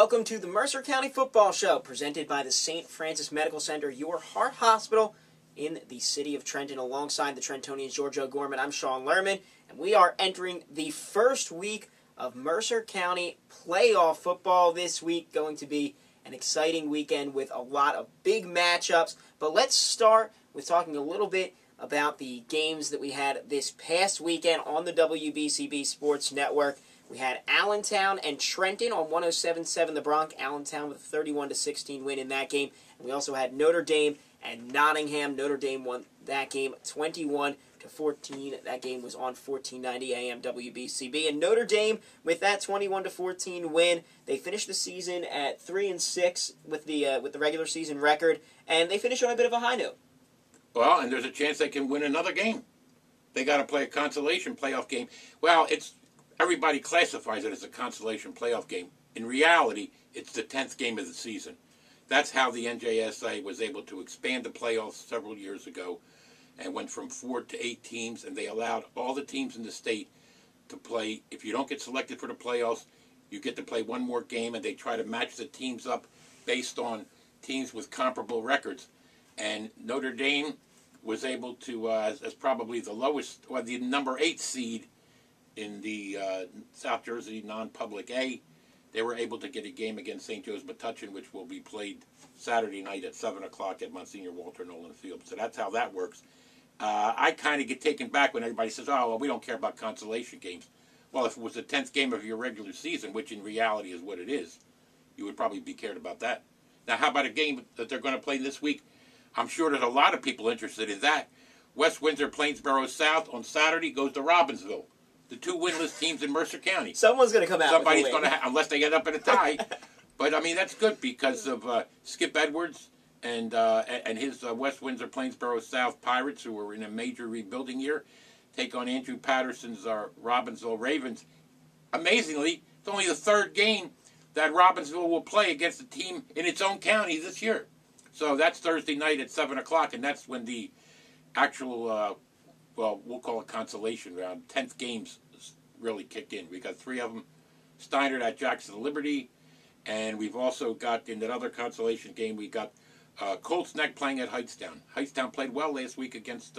Welcome to the Mercer County Football Show, presented by the St. Francis Medical Center, your heart hospital in the city of Trenton. Alongside the Trentonians, George O'Gorman, I'm Sean Lerman, and we are entering the first week of Mercer County playoff football this week. Going to be an exciting weekend with a lot of big matchups. But let's start with talking a little bit about the games that we had this past weekend on the WBCB Sports Network. We had Allentown and Trenton on 107.7 The Bronx. Allentown with a 31-16 win in that game. And we also had Notre Dame and Nottingham. Notre Dame won that game 21-14. That game was on 1490 AM WBCB. And Notre Dame, with that 21-14 win, they finished the season at 3-6 with the regular season record, and they finished on a bit of a high note. Well, and there's a chance they can win another game. They got to play a consolation playoff game. Well, everybody classifies it as a consolation playoff game. In reality, it's the 10th game of the season. That's how the NJSA was able to expand the playoffs several years ago and went from 4 to 8 teams, and they allowed all the teams in the state to play. If you don't get selected for the playoffs, you get to play one more game, and they try to match the teams up based on teams with comparable records. And Notre Dame was able to, as probably the lowest, or the number 8 seed in the South Jersey non-public A, they were able to get a game against St. Joe's Metuchen, which will be played Saturday night at 7 o'clock at Monsignor Walter Nolan Field. So that's how that works. I kind of get taken back when everybody says, oh, well, we don't care about consolation games. Well, if it was the 10th game of your regular season, which in reality is what it is, you would probably be cared about that. Now, how about a game that they're going to play this week? I'm sure there's a lot of people interested in that. West Windsor Plainsboro South on Saturday goes to Robbinsville. The 2 winless teams in Mercer County. Someone's going to come out. Somebody's going to, unless they get up in a tie. But I mean, that's good because of Skip Edwards and his West Windsor Plainsboro South Pirates, who are in a major rebuilding year, take on Andrew Patterson's Robbinsville Ravens. Amazingly, it's only the 3rd game that Robbinsville will play against a team in its own county this year. So that's Thursday night at 7 o'clock, and that's when the actual, well, we'll call it consolation round, 10th games really kick in. We got 3 of them, Steiner at Jackson Liberty, and we've also got, in that other consolation game, we got Colts Neck playing at Hightstown. Hightstown played well last week against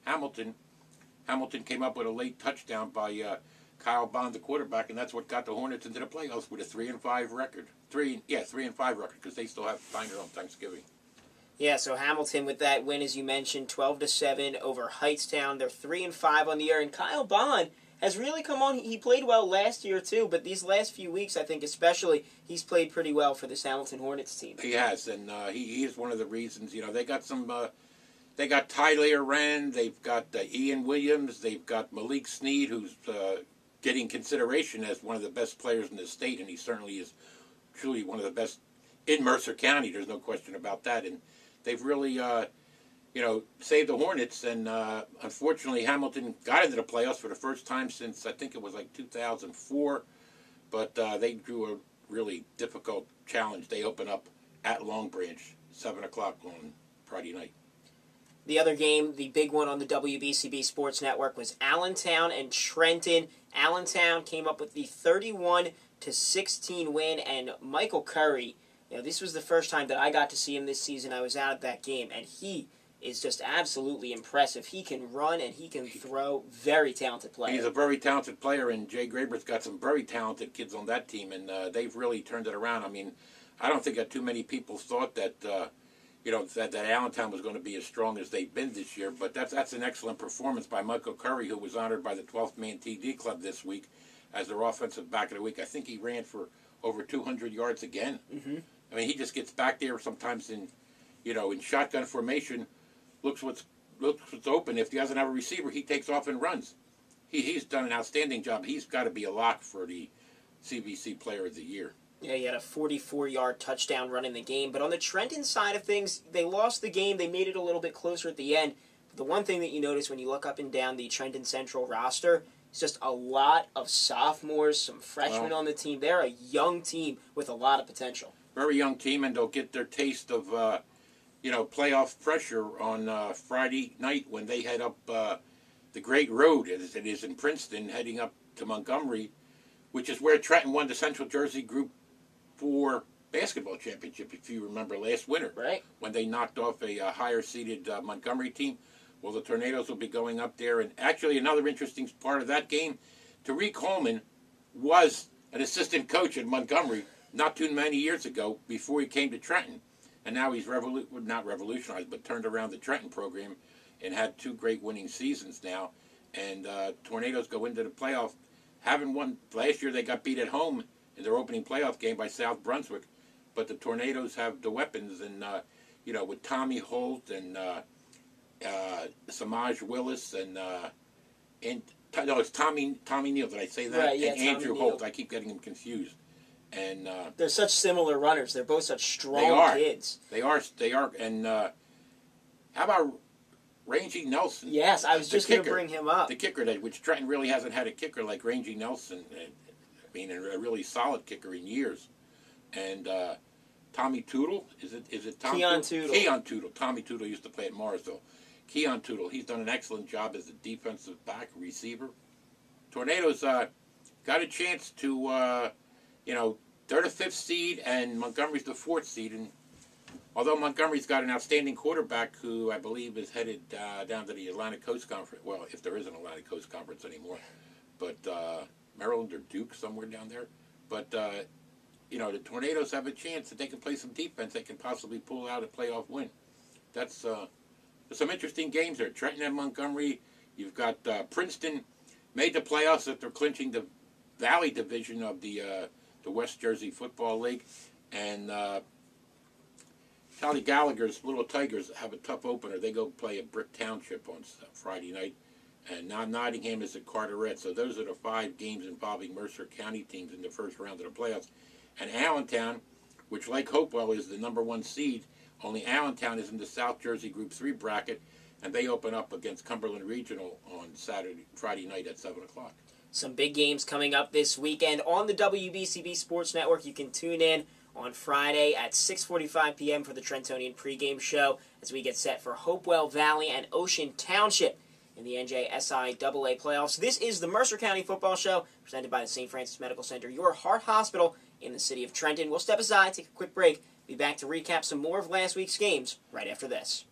Hamilton. Hamilton came up with a late touchdown by Kyle Bond, the quarterback, and that's what got the Hornets into the playoffs with a 3-5 record. 3-5 record, because they still have Steiner on Thanksgiving. Yeah, so Hamilton with that win, as you mentioned, 12-7 over Hightstown. They're 3-5 on the year, and Kyle Bond has really come on. He played well last year too, but these last few weeks, I think especially, he's played pretty well for this Hamilton Hornets team. He has, and he is one of the reasons. You know, they got some. They got Tyler Wren. They've got Ian Williams. They've got Malik Sneed, who's getting consideration as one of the best players in the state, and he certainly is truly one of the best in Mercer County. There's no question about that, and they've really, saved the Hornets, and unfortunately Hamilton got into the playoffs for the first time since, I think it was like 2004, but they drew a really difficult challenge. They open up at Long Branch, 7 o'clock on Friday night. The other game, the big one on the WBCB Sports Network, was Allentown and Trenton. Allentown came up with the 31-16 win, and Michael Curry, this was the first time that I got to see him this season. I was out at that game, and he is just absolutely impressive. He can run and he can throw. Very talented player. He's a very talented player, and Jay Graber's got some very talented kids on that team, and they've really turned it around. I mean, I don't think that too many people thought that, that Allentown was going to be as strong as they've been this year, but that's an excellent performance by Michael Curry, who was honored by the 12th Man TD Club this week as their offensive back of the week. I think he ran for over 200 yards again. Mm-hmm. I mean, he just gets back there sometimes in shotgun formation, looks what's open. If he doesn't have a receiver, he takes off and runs. He's done an outstanding job. He's got to be a lock for the CBC Player of the Year. Yeah, he had a 44-yard touchdown run in the game. But on the Trenton side of things, they lost the game. They made it a little bit closer at the end. But the one thing that you notice when you look up and down the Trenton Central roster is just a lot of sophomores, some freshmen on the team. They're a young team with a lot of potential. Very young team, and they'll get their taste of, playoff pressure on Friday night when they head up the Great Road, as it is in Princeton, heading up to Montgomery, which is where Trenton won the Central Jersey Group 4 basketball championship, if you remember last winter, Right. when they knocked off a higher-seeded Montgomery team. Well, the Tornadoes will be going up there. And actually, another interesting part of that game, Tariq Coleman was an assistant coach at Montgomery not too many years ago before he came to Trenton. And now he's not revolutionized, but turned around the Trenton program and had 2 great winning seasons now. And Tornadoes go into the playoff. Haven't won. Last year they got beat at home in their opening playoff game by South Brunswick. But the Tornadoes have the weapons, and with Tommy Holt and Samaj Willis and no, it's Tommy Neal. Did I say that? Right, yeah, and Andrew Tommy Holt. Neal. I keep getting them confused. And They're such similar runners. They're both such strong kids. They are. And how about Rangy Nelson? Yes, I was just going to bring him up. The kicker, which Trenton really hasn't had a kicker like Rangy Nelson. I mean, a really solid kicker in years. And Tommy Tootle, is it Tom Keon Tootle? Keon Tootle. Tommy Tootle used to play at Morrisville. Keon Tootle, he's done an excellent job as a defensive back receiver. Tornadoes got a chance to, they're the 5th seed and Montgomery's the 4th seed. And although Montgomery's got an outstanding quarterback who I believe is headed down to the Atlantic Coast Conference, well, if there is an Atlantic Coast Conference anymore, but Maryland or Duke, somewhere down there. But, the Tornadoes have a chance that they can play some defense. They can possibly pull out a playoff win. That's there's some interesting games there. Trenton and Montgomery. You've got Princeton made the playoffs after clinching the Valley Division of the West Jersey Football League. And Charlie Gallagher's Little Tigers have a tough opener. They go play at Brick Township on Friday night. And now Nottingham is at Carteret. So those are the 5 games involving Mercer County teams in the first round of the playoffs. And Allentown, which like Hopewell is the number 1 seed, only Allentown is in the South Jersey Group 3 bracket, and they open up against Cumberland Regional on Friday night at 7 o'clock. Some big games coming up this weekend on the WBCB Sports Network. You can tune in on Friday at 6:45 p.m. for the Trentonian pregame show as we get set for Hopewell Valley and Ocean Township in the NJSI AA playoffs. This is the Mercer County Football Show presented by the St. Francis Medical Center, your heart hospital in the city of Trenton. We'll step aside, take a quick break, be back to recap some more of last week's games right after this.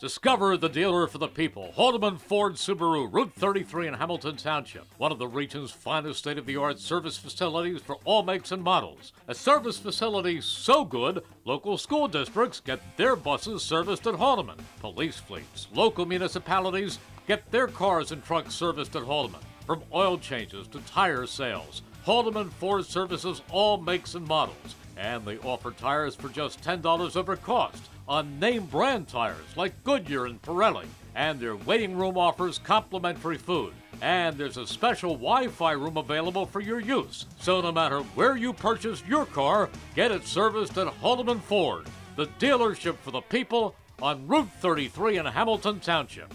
Discover the dealer for the people, Haldeman Ford Subaru, Route 33 in Hamilton Township. One of the region's finest state-of-the-art service facilities for all makes and models. A service facility so good, local school districts get their buses serviced at Haldeman. Police fleets, local municipalities get their cars and trucks serviced at Haldeman. From oil changes to tire sales, Haldeman Ford services all makes and models. And they offer tires for just $10 over cost on name brand tires like Goodyear and Pirelli. And their waiting room offers complimentary food. And there's a special Wi-Fi room available for your use. So no matter where you purchase your car, get it serviced at Haldeman Ford, the dealership for the people on Route 33 in Hamilton Township.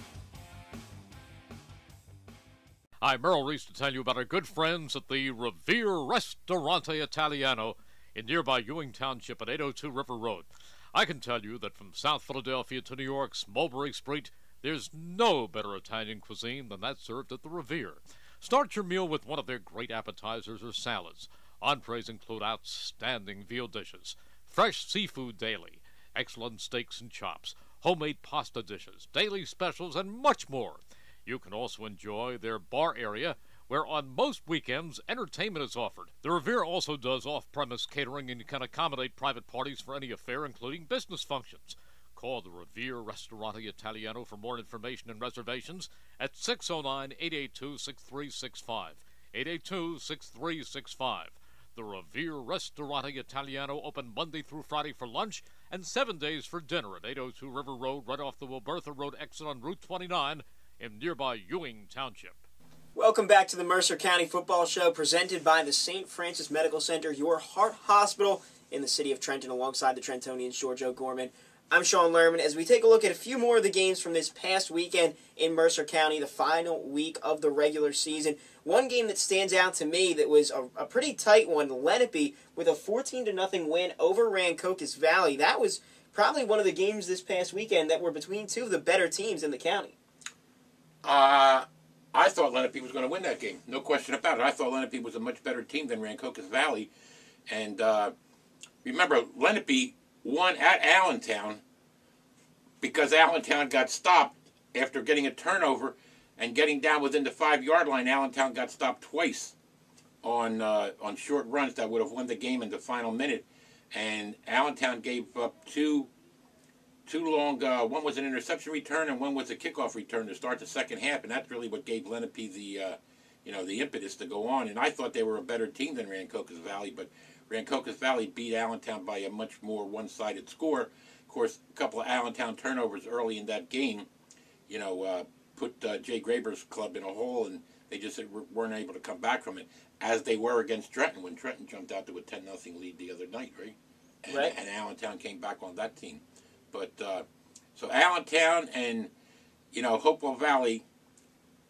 I'm Merrill Reese to tell you about our good friends at the Revere Ristorante Italiano in nearby Ewing Township at 802 River Road. I can tell you that from South Philadelphia to New York's Mulberry Street, there's no better Italian cuisine than that served at the Revere. Start your meal with one of their great appetizers or salads. Entrees include outstanding veal dishes, fresh seafood daily, excellent steaks and chops, homemade pasta dishes, daily specials, and much more. You can also enjoy their bar area, where on most weekends, entertainment is offered. The Revere also does off-premise catering and can accommodate private parties for any affair, including business functions. Call the Revere Ristorante Italiano for more information and reservations at 609-882-6365. 882-6365. The Revere Ristorante Italiano open Monday through Friday for lunch and 7 days for dinner at 802 River Road, right off the Wilbertha Road exit on Route 29 in nearby Ewing Township. Welcome back to the Mercer County Football Show presented by the St. Francis Medical Center, your heart hospital in the city of Trenton alongside the Trentonians George O'Gorman. I'm Sean Lerman as we take a look at a few more of the games from this past weekend in Mercer County, the final week of the regular season. One game that stands out to me that was a pretty tight one, Lenape with a 14-0 win over Rancocas Valley. That was probably one of the games this past weekend that were between two of the better teams in the county. I thought Lenape was going to win that game. No question about it. I thought Lenape was a much better team than Rancocas Valley. And remember, Lenape won at Allentown because Allentown got stopped after getting a turnover and getting down within the 5-yard line. Allentown got stopped twice on short runs that would have won the game in the final minute, and Allentown gave up two long. One was an interception return, and one was a kickoff return to start the second half, and that's really what gave Lenape the impetus to go on. And I thought they were a better team than Rancocas Valley, but Rancocas Valley beat Allentown by a much more one-sided score. Of course, a couple of Allentown turnovers early in that game, put Jay Graber's club in a hole, and they just weren't able to come back from it, as they were against Trenton when Trenton jumped out to a 10-0 lead the other night, right? Right. And Allentown came back on that team. But so Allentown and Hopewell Valley,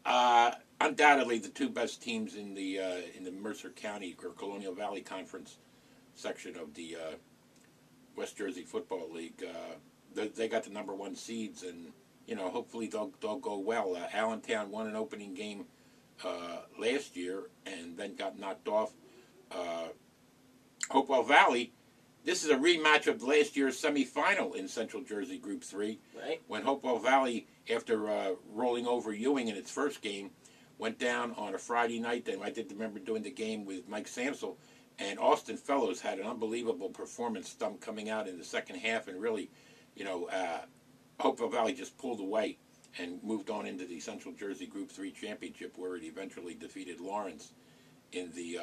undoubtedly the two best teams in the Mercer County or Colonial Valley Conference section of the West Jersey Football League. They got the number 1 seeds, and hopefully they'll go well. Allentown won an opening game last year and then got knocked off. Hopewell Valley, this is a rematch of last year's semifinal in Central Jersey Group 3, right, when Hopewell Valley, after rolling over Ewing in its first game, went down on a Friday night. And I did remember doing the game with Mike Samsel, and Austin Fellows had an unbelievable performance coming out in the second half, and really, Hopewell Valley just pulled away and moved on into the Central Jersey Group 3 championship, where it eventually defeated Lawrence in the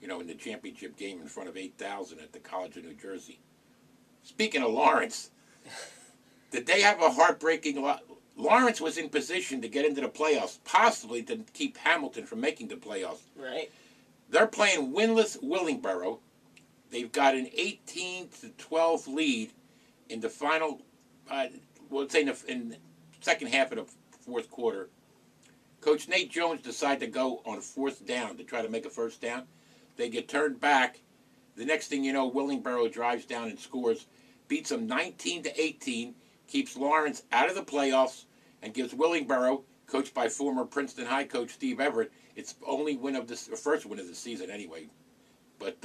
in the championship game in front of 8,000 at the College of New Jersey. Speaking of Lawrence, did they have a heartbreaking Lawrence was in position to get into the playoffs, possibly to keep Hamilton from making the playoffs. Right. They're playing winless Willingboro. They've got an 18-12 lead in the final, let's say in the second half of the fourth quarter. Coach Nate Jones decided to go on 4th down to try to make a first down. They get turned back. The next thing you know, Willingboro drives down and scores, beats them 19-18, keeps Lawrence out of the playoffs, and gives Willingboro, coached by former Princeton High coach Steve Everett, its only first win of the season anyway. But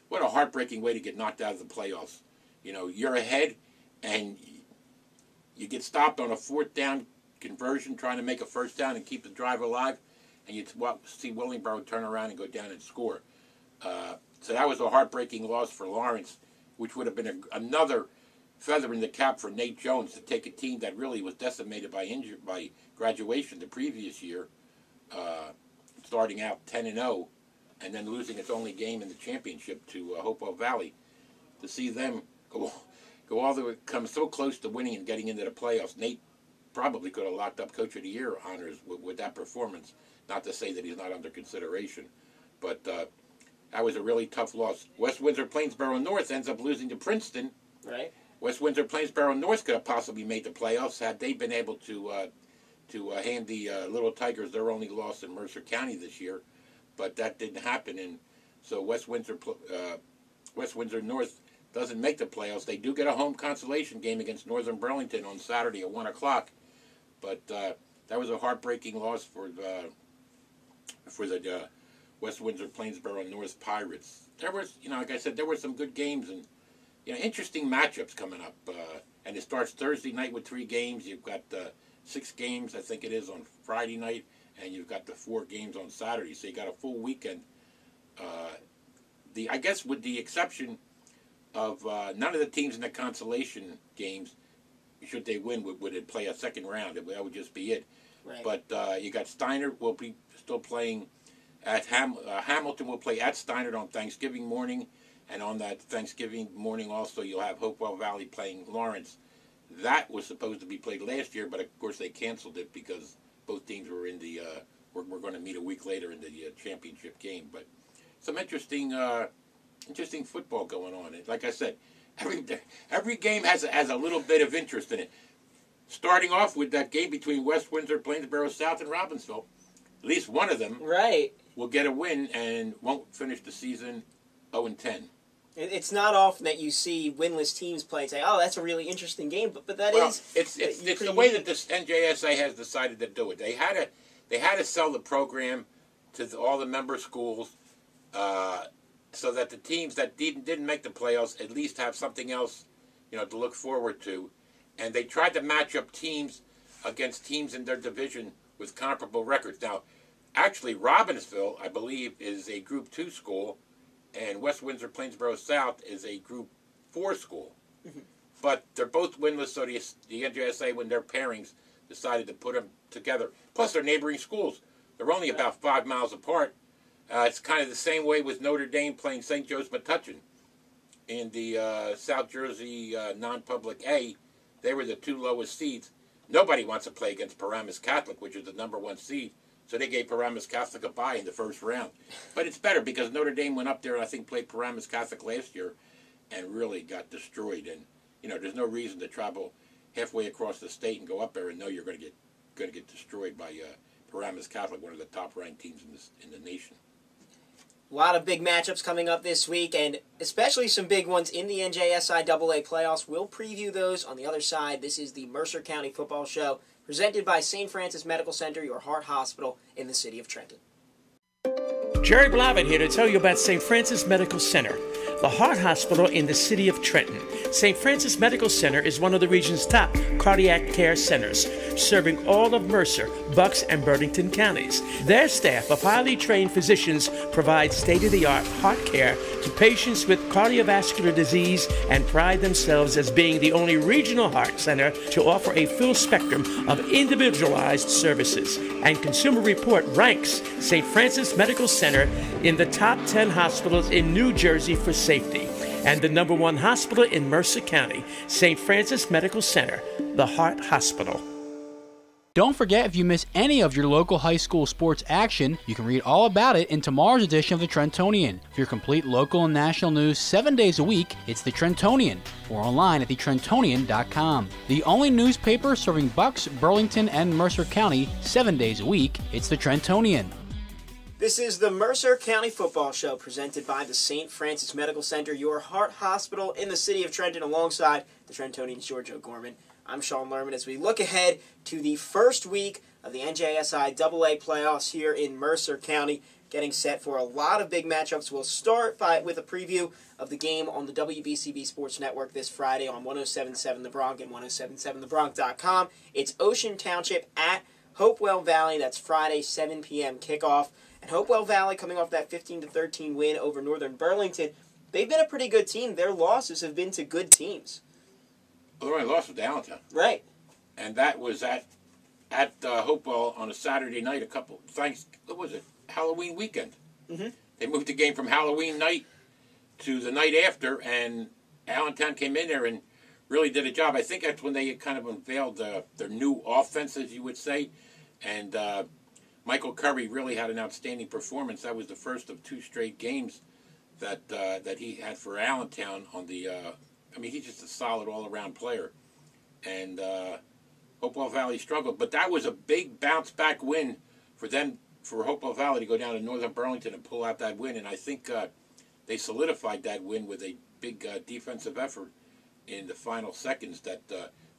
what a heartbreaking way to get knocked out of the playoffs. You're ahead, and you get stopped on a 4th down conversion trying to make a first down and keep the drive alive, and you see Willingboro turn around and go down and score. So that was a heartbreaking loss for Lawrence, which would have been another feather in the cap for Nate Jones to take a team that really was decimated by graduation the previous year, starting out 10-0, and then losing its only game in the championship to Hopewell Valley. To see them go all the way, come so close to winning and getting into the playoffs. Nate probably could have locked up Coach of the Year honors with that performance. Not to say that he's not under consideration, but that was a really tough loss. West Windsor-Plainsboro North ends up losing to Princeton. Right. West Windsor-Plainsboro North could have possibly made the playoffs had they been able to hand the Little Tigers their only loss in Mercer County this year, but that didn't happen, and so West Windsor North doesn't make the playoffs. They do get a home consolation game against Northern Burlington on Saturday at 1 o'clock, but that was a heartbreaking loss for the West Windsor-Plainsboro North Pirates. There was, like I said, there were some good games and interesting matchups coming up. And it starts Thursday night with 3 games. You've got 6 games, I think it is, on Friday night, and you've got the 4 games on Saturday. So you got a full weekend. I guess with the exception of none of the teams in the consolation games, should they win, would play a second round. That would just be it. Right. But you got Steiner will be still playing at Hamilton will play at Steiner on Thanksgiving morning, and on that Thanksgiving morning also you'll have Hopewell Valley playing Lawrence. That was supposed to be played last year, but of course they canceled it because both teams were in the we're going to meet a week later in the championship game. But some interesting football going on. And like I said, every game has a little bit of interest in it. Starting off with that game between West Windsor, Plainsboro South, and Robbinsville, at least one of them will get a win and won't finish the season 0-10. It's not often that you see winless teams play and say, "Oh, that's a really interesting game," but it's the way that this NJSA has decided to do it. They had to sell the program to all the member schools so that the teams that didn't make the playoffs at least have something else, to look forward to. And they tried to match up teams against teams in their division with comparable records. Now, actually, Robbinsville, I believe, is a Group 2 school, and West Windsor Plainsboro South is a Group 4 school. Mm-hmm. But they're both winless, so the NJSA, when their pairings, decided to put them together. Plus, they're neighboring schools. They're only about 5 miles apart. It's kind of the same way with Notre Dame playing St. Joe's Metuchen. In the South Jersey non-public A, they were the 2 lowest seeds. Nobody wants to play against Paramus Catholic, which is the #1 seed. So they gave Paramus Catholic a bye in the first round. But it's better because Notre Dame went up there and I think played Paramus Catholic last year and really got destroyed. And, there's no reason to travel halfway across the state and go up there and know you're going to get destroyed by Paramus Catholic, one of the top-ranked teams in the nation. A lot of big matchups coming up this week, and especially some big ones in the NJSI AA playoffs. We'll preview those on the other side. This is the Mercer County Football Show, presented by St. Francis Medical Center, your heart hospital in the city of Trenton. Jerry Blavitt here to tell you about St. Francis Medical Center, the heart hospital in the city of Trenton. St. Francis Medical Center is one of the region's top cardiac care centers, serving all of Mercer, Bucks, and Burlington counties. Their staff of highly trained physicians provide state-of-the-art heart care to patients with cardiovascular disease and pride themselves as being the only regional heart center to offer a full spectrum of individualized services. And Consumer Report ranks St. Francis Medical Center in the top 10 hospitals in New Jersey for safety, and the #1 hospital in Mercer County, St. Francis Medical Center, the Heart Hospital. Don't forget, if you miss any of your local high school sports action, you can read all about it in tomorrow's edition of the Trentonian. For your complete local and national news 7 days a week, it's the Trentonian, or online at thetrentonian.com. The only newspaper serving Bucks, Burlington, and Mercer County 7 days a week, it's the Trentonian. This is the Mercer County Football Show, presented by the St. Francis Medical Center, your heart hospital in the city of Trenton, alongside the Trentonian's George O'Gorman. I'm Sean Lerman as we look ahead to the first week of the NJSI AA playoffs here in Mercer County, getting set for a lot of big matchups. We'll start with a preview of the game on the WBCB Sports Network this Friday on 107.7 The Bronx and 107.7thebronx.com. It's Ocean Township at Hopewell Valley. That's Friday, 7 p.m. kickoff. And Hopewell Valley, coming off that 15-13 win over Northern Burlington, they've been a pretty good team. Their losses have been to good teams. Well, they only lost to Allentown. Right. And that was at Hopewell on a Saturday night, what was it, Halloween weekend. Mm-hmm. They moved the game from Halloween night to the night after, and Allentown came in there and really did a job. I think that's when they kind of unveiled their new offense, as you would say, and Michael Curry really had an outstanding performance. That was the first of 2 straight games that he had for Allentown on the he's just a solid all-around player. And Hopewell Valley struggled. But that was a big bounce-back win for them, for Hopewell Valley to go down to Northern Burlington and pull out that win. And I think they solidified that win with a big defensive effort in the final seconds that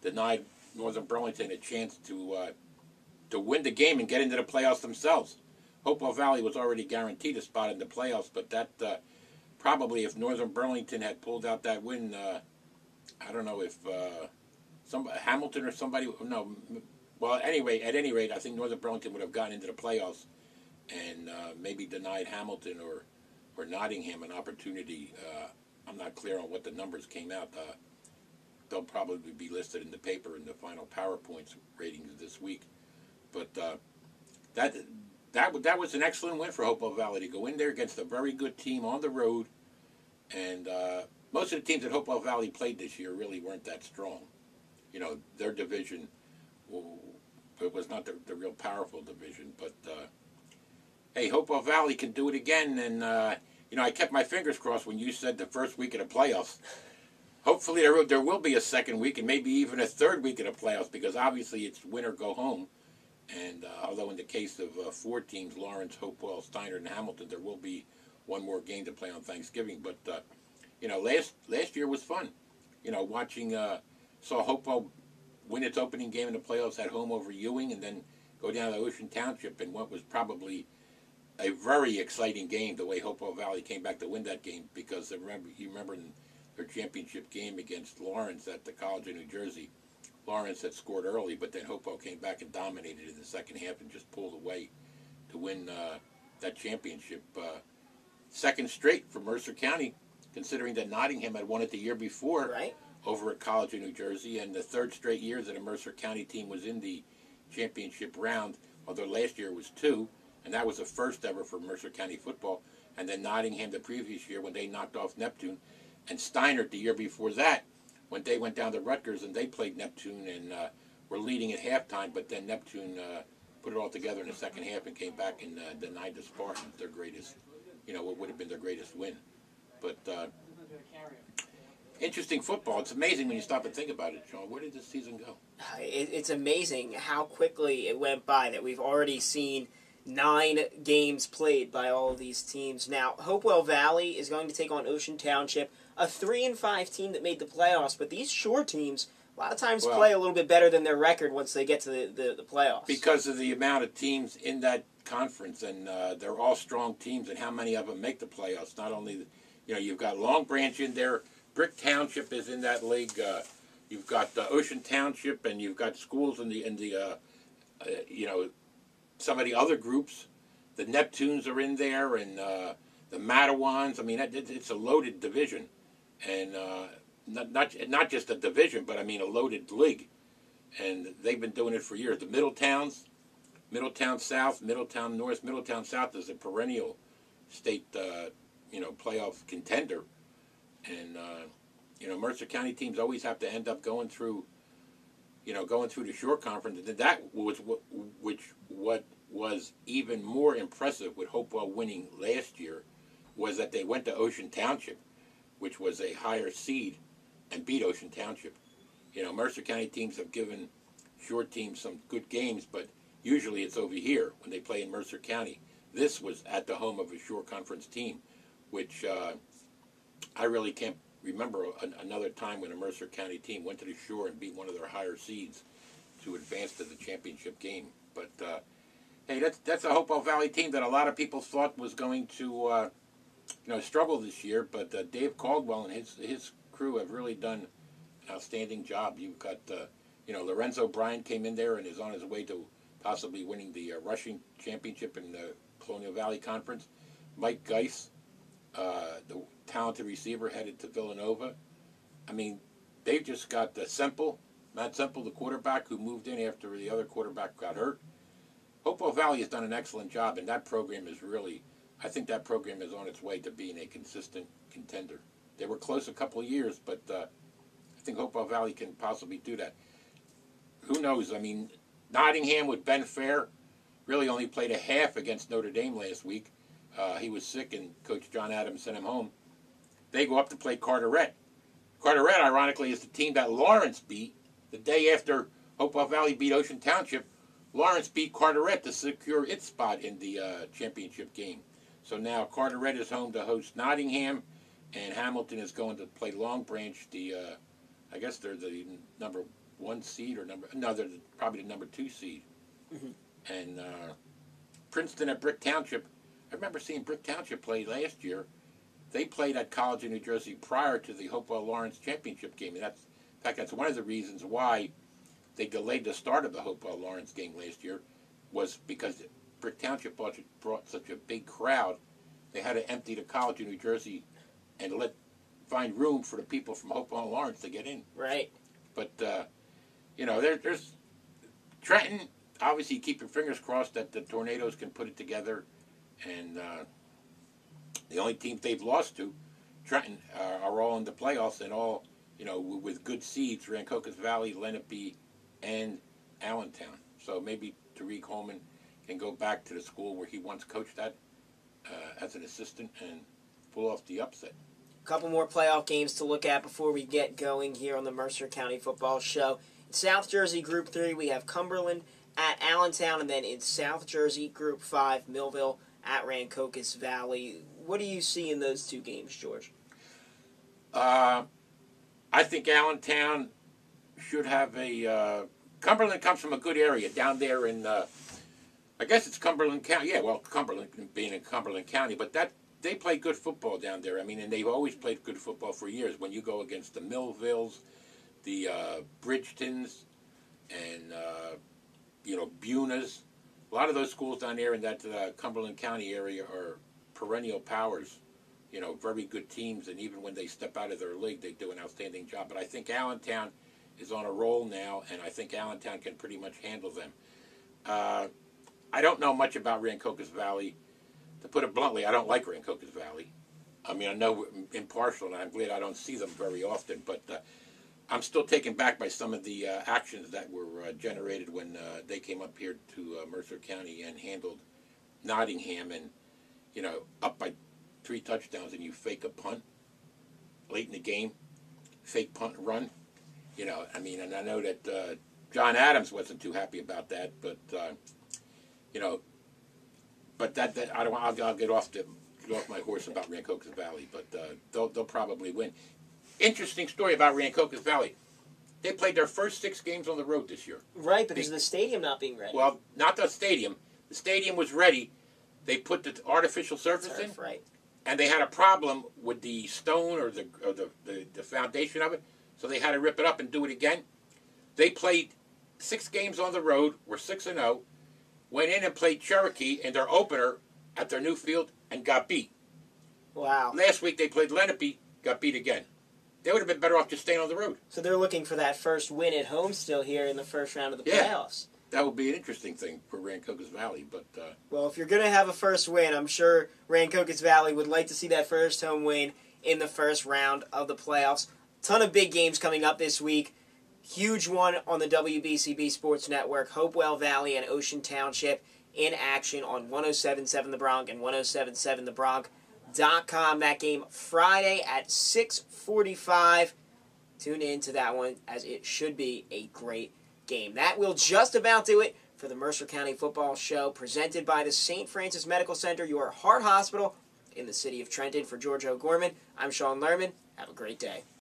denied Northern Burlington a chance to win the game and get into the playoffs themselves. Hopewell Valley was already guaranteed a spot in the playoffs, but that probably if Northern Burlington had pulled out that win, I don't know if Hamilton or somebody, no. Well, anyway, at any rate, I think Northern Burlington would have gotten into the playoffs and maybe denied Hamilton or Nottingham an opportunity. I'm not clear on what the numbers came out. They'll probably be listed in the paper in the final PowerPoints ratings this week. But that was an excellent win for Hopewell Valley to go in there against a very good team on the road. And most of the teams that Hopewell Valley played this year really weren't that strong. Their division, it was not the real powerful division. But, hey, Hopewell Valley can do it again. And, I kept my fingers crossed when you said the first week of the playoffs. Hopefully there will be a second week and maybe even a third week of the playoffs, because obviously it's win or go home. And although in the case of 4 teams, Lawrence, Hopewell, Steiner, and Hamilton, there will be one more game to play on Thanksgiving. But, last year was fun. Saw Hopewell win its opening game in the playoffs at home over Ewing and then go down to Ocean Township in what was probably a very exciting game, the way Hopewell Valley came back to win that game, because you remember in their championship game against Lawrence at the College of New Jersey, Lawrence had scored early, but then Hopewell came back and dominated in the second half and just pulled away to win that championship. Second straight for Mercer County, considering that Nottingham had won it the year before over at College of New Jersey, and the third straight year that a Mercer County team was in the championship round, although last year was 2, and that was the first ever for Mercer County football. And then Nottingham the previous year when they knocked off Neptune, and Steinert the year before that when they went down to Rutgers and they played Neptune and were leading at halftime, but then Neptune put it all together in the second half and came back and denied the Spartans their greatest, what would have been their greatest win. But interesting football. It's amazing when you stop and think about it, Sean. Where did this season go? It's amazing how quickly it went by, that we've already seen 9 games played by all of these teams. Now, Hopewell Valley is going to take on Ocean Township, a 3-5 team that made the playoffs. But these shore teams, a lot of times, play a little bit better than their record once they get to the playoffs. Because of the amount of teams in that conference, and they're all strong teams, and how many of them make the playoffs. Not only, you've got Long Branch in there, Brick Township is in that league. You've got Ocean Township, and you've got schools in the some of the other groups. The Neptunes are in there, and the Matawans. I mean, it's a loaded division, and not just a division, but I mean a loaded league. And they've been doing it for years. The Middletowns, Middletown South, Middletown North, Middletown South is a perennial state, playoff contender. And Mercer County teams always have to end up going through the Shore Conference. And that was what was even more impressive with Hopewell winning last year was that they went to Ocean Township, which was a higher seed, and beat Ocean Township. Mercer County teams have given Shore teams some good games, but usually it's over here when they play in Mercer County. This was at the home of a Shore Conference team, which I really can't remember another time when a Mercer County team went to the Shore and beat one of their higher seeds to advance to the championship game. But hey, that's a Hopewell Valley team that a lot of people thought was going to struggle this year. But Dave Caldwell and his crew have really done an outstanding job. You've got Lorenzo Bryan came in there and is on his way to possibly winning the rushing championship in the Colonial Valley Conference. Mike Geis, the talented receiver, headed to Villanova. I mean, they've just got Matt Semple, the quarterback, who moved in after the other quarterback got hurt. Hopewell Valley has done an excellent job, and that program is really, I think that program is on its way to being a consistent contender. They were close a couple of years, but I think Hopewell Valley can possibly do that. Who knows? I mean, Nottingham with Ben Fair really only played a half against Notre Dame last week. He was sick, and Coach John Adams sent him home. They go up to play Carteret. Carteret, ironically, is the team that Lawrence beat the day after Hopewell Valley beat Ocean Township. Lawrence beat Carteret to secure its spot in the championship game. So now Carteret is home to host Nottingham, and Hamilton is going to play Long Branch. I guess they're the number 1 seed they're probably the number 2 seed. Mm-hmm. And Princeton at Brick Township. I remember seeing Brick Township play last year. They played at College of New Jersey prior to the Hopewell Lawrence championship game. And that's one of the reasons why they delayed the start of the Hopewell Lawrence game last year, was because Brick Township brought such a big crowd. They had to empty the College of New Jersey and find room for the people from Hopewell and Lawrence to get in. Right. But there's Trenton. Obviously, keep your fingers crossed that the Tornadoes can put it together. And the only teams they've lost to, Trenton, are all in the playoffs, and all with good seeds: Rancocas Valley, Lenape, and Allentown. So maybe Tariq Holman can go back to the school where he once coached at as an assistant and pull off the upset. A couple more playoff games to look at before we get going here on the Mercer County Football Show. In South Jersey Group 3, we have Cumberland at Allentown, and then in South Jersey Group 5, Millville at Rancocas Valley. What do you see in those two games, George? I think Allentown should have Cumberland comes from a good area down there in I guess it's Cumberland County. Yeah, well, Cumberland being in Cumberland County, but they play good football down there. I mean, and they've always played good football for years. When you go against the Millvilles, the Bridgetons, and Bunas, a lot of those schools down there in that Cumberland County area are perennial powers. Very good teams, and even when they step out of their league, they do an outstanding job. But I think Allentown is on a roll now, and I think Allentown can pretty much handle them. I don't know much about Rancocas Valley. To put it bluntly, I don't like Rancocas Valley. I mean, I know impartial, and I'm glad I don't see them very often, but I'm still taken back by some of the actions that were generated when they came up here to Mercer County and handled Nottingham, and, up by 3 touchdowns, and you fake a punt late in the game, fake punt and run. I mean, and I know that John Adams wasn't too happy about that, but but that I don't. I'll get off my horse about Rancocas Valley, but they'll probably win. Interesting story about Rancocas Valley. They played their first 6 games on the road this year. Right, because of the stadium not being ready. Well, not the stadium. The stadium was ready. They put the artificial surface in, right. And they had a problem with the stone or the foundation of it, so they had to rip it up and do it again. They played 6 games on the road, were 6-0, went in and played Cherokee in their opener at their new field and got beat. Wow. Last week they played Lenape, got beat again. They would have been better off just staying on the road. So they're looking for that first win at home still here in the first round of the playoffs. That would be an interesting thing for Rancocas Valley. But well, if you're going to have a first win, I'm sure Rancocas Valley would like to see that first home win in the first round of the playoffs. Ton of big games coming up this week. Huge one on the WBCB Sports Network. Hopewell Valley and Ocean Township in action on 107.7 The Bronx and 107.7thebronx.com. That game Friday at 6:45. Tune in to that one, as it should be a great game. That will just about do it for the Mercer County Football Show, presented by the St. Francis Medical Center, your heart hospital in the city of Trenton. For George O'Gorman, I'm Sean Lerman. Have a great day.